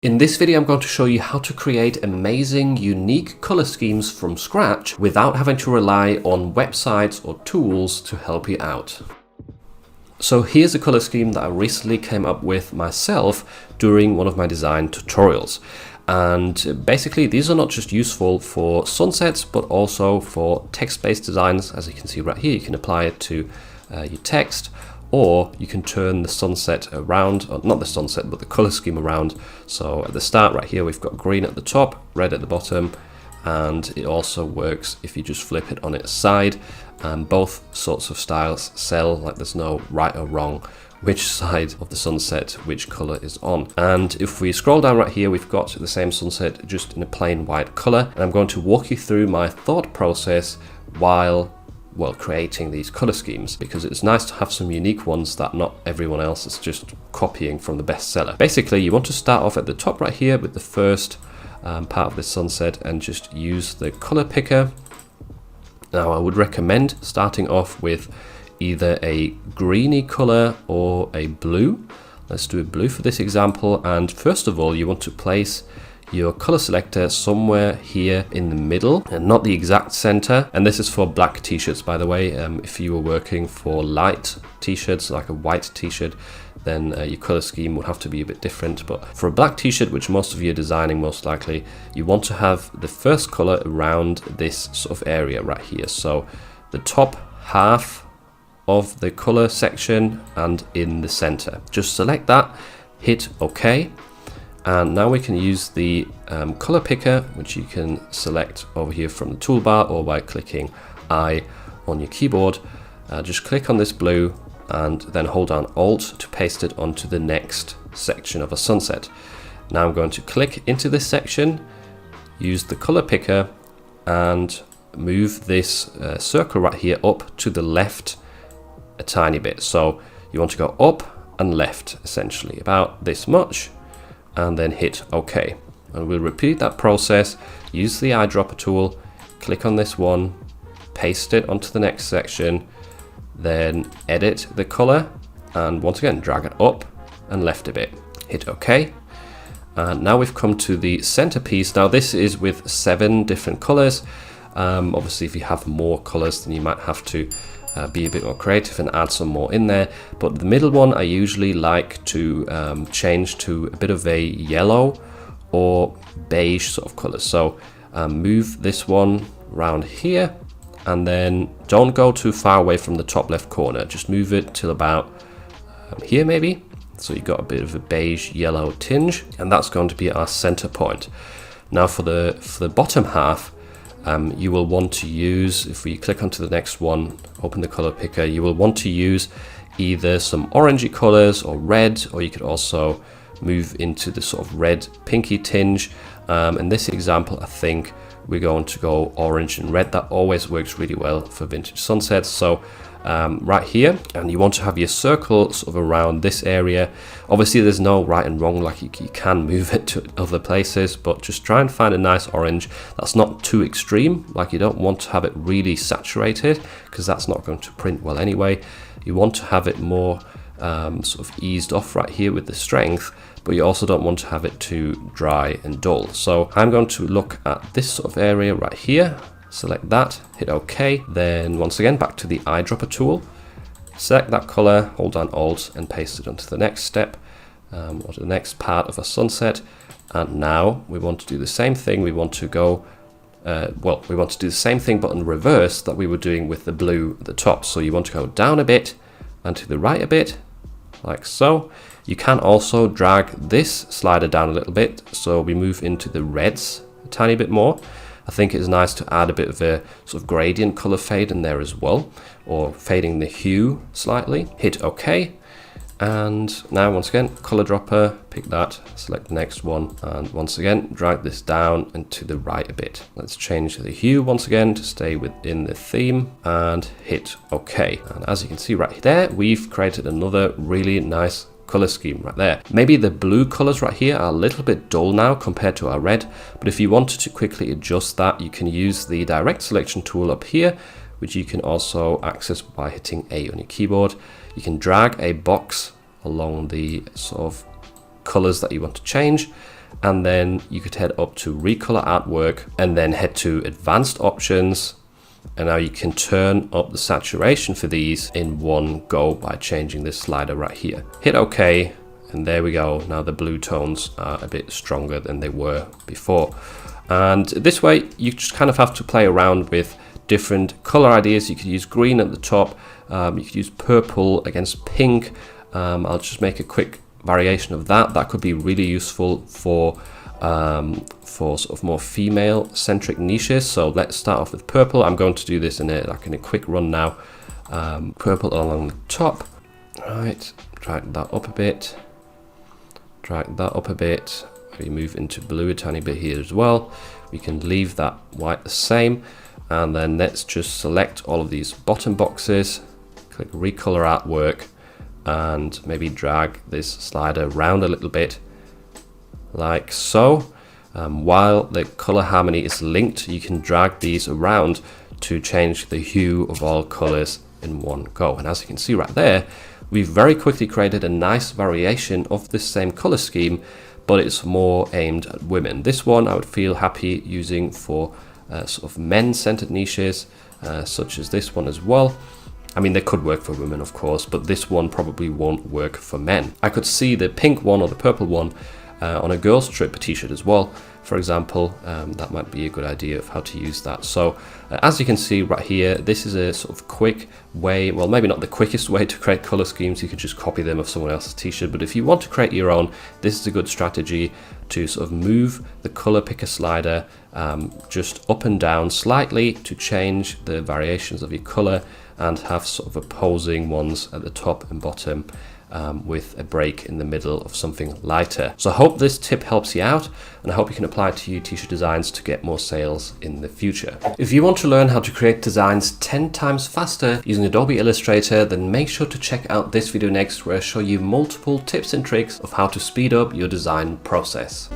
In this video, I'm going to show you how to create amazing, unique color schemes from scratch without having to rely on websites or tools to help you out. So here's a color scheme that I recently came up with myself during one of my design tutorials. And basically, these are not just useful for sunsets, but also for text-based designs. As you can see right here, you can apply it to your text, or you can turn the sunset around, or not the sunset, but the color scheme around. So at the start right here, we've got green at the top, red at the bottom, and it also works if you just flip it on its side. And both sorts of styles sell, like there's no right or wrong which side of the sunset which color is on. And if we scroll down right here, we've got the same sunset just in a plain white color. And I'm going to walk you through my thought process while creating these color schemes, because it's nice to have some unique ones that not everyone else is just copying from the bestseller. Basically, you want to start off at the top right here with the first part of the sunset and just use the color picker. Now, I would recommend starting off with either a greeny color or a blue. Let's do a blue for this example. And first of all, you want to place your color selector somewhere here in the middle and not the exact center. And this is for black t-shirts, by the way. If you were working for light t-shirts, like a white t-shirt, then your color scheme would have to be a bit different. But for a black t-shirt, which most of you are designing most likely, you want to have the first color around this sort of area right here. So the top half of the color section and in the center. Just select that, hit OK. And now we can use the color picker, which you can select over here from the toolbar or by clicking I on your keyboard. Just click on this blue and then hold down Alt to paste it onto the next section of a sunset. Now I'm going to click into this section, use the color picker and move this circle right here up to the left a tiny bit. So you want to go up and left, essentially about this much, and then hit OK. And we'll repeat that process. Use the eyedropper tool, click on this one, paste it onto the next section, then edit the color, and once again drag it up and left a bit. Hit OK. And now we've come to the centerpiece. Now this is with 7 different colors. Obviously, if you have more colors, then you might have to be a bit more creative and add some more in there. But the middle one I usually like to change to a bit of a yellow or beige sort of color. So move this one around here, and then don't go too far away from the top left corner. Just move it till about here maybe. So you've got a bit of a beige yellow tinge, and that's going to be our center point. Now for the bottom half, you will want to use, if we click onto the next one, open the color picker, you will want to use either some orangey colors or red, or you could also move into the sort of red pinky tinge. In this example, I think we're going to go orange and red. That always works really well for vintage sunsets. So right here, and you want to have your circle sort of around this area. Obviously there's no right and wrong, like you can move it to other places, but just try and find a nice orange that's not too extreme. Like you don't want to have it really saturated, because that's not going to print well anyway. You want to have it more sort of eased off right here with the strength, but you also don't want to have it too dry and dull. So I'm going to look at this sort of area right here. Select that, hit OK. Then once again, back to the eyedropper tool. Select that color, hold down Alt and paste it onto the next step, or the next part of a sunset. And now we want to do the same thing. We want to go, we want to do the same thing, but in reverse that we were doing with the blue at the top. So you want to go down a bit and to the right a bit, like so. You can also drag this slider down a little bit, so we move into the reds a tiny bit more. I think it's nice to add a bit of a sort of gradient color fade in there as well, or fading the hue slightly. Hit OK. And now once again, color dropper, pick that, select the next one, and once again, drag this down and to the right a bit. Let's change the hue once again to stay within the theme and hit OK. And as you can see right there, we've created another really nice color scheme right there. Maybe the blue colors right here are a little bit dull now compared to our red, but if you wanted to quickly adjust that, you can use the direct selection tool up here, which you can also access by hitting A on your keyboard. You can drag a box along the sort of colors that you want to change, and then you could head up to recolor artwork and then head to advanced options. And now you can turn up the saturation for these in one go by changing this slider right here. Hit OK, and there we go. Now the blue tones are a bit stronger than they were before. And this way you just kind of have to play around with different color ideas. You could use green at the top, you could use purple against pink. I'll just make a quick variation of that. That could be really useful for sort of more female centric niches. So let's start off with purple. I'm going to do this in a quick run now. Purple along the top. Right, drag that up a bit. Drag that up a bit. We move into blue a tiny bit here as well. We can leave that white the same, and then let's just select all of these bottom boxes, click recolor artwork, and maybe drag this slider around a little bit like so. While the color harmony is linked, you can drag these around to change the hue of all colors in one go. And as you can see right there, we've very quickly created a nice variation of this same color scheme, but it's more aimed at women. This one I would feel happy using for sort of men-centered niches, such as this one as well. I mean, they could work for women, of course, but this one probably won't work for men. I could see the pink one or the purple one on a girls trip t-shirt as well, for example. That might be a good idea of how to use that. So as you can see right here, this is a sort of quick way, well, maybe not the quickest way to create color schemes. You could just copy them of someone else's t-shirt, but if you want to create your own, this is a good strategy to sort of move the color picker slider just up and down slightly to change the variations of your color, and have sort of opposing ones at the top and bottom, with a break in the middle of something lighter. So I hope this tip helps you out, and I hope you can apply it to your t-shirt designs to get more sales in the future. If you want to learn how to create designs 10 times faster using Adobe Illustrator, then make sure to check out this video next, where I show you multiple tips and tricks of how to speed up your design process.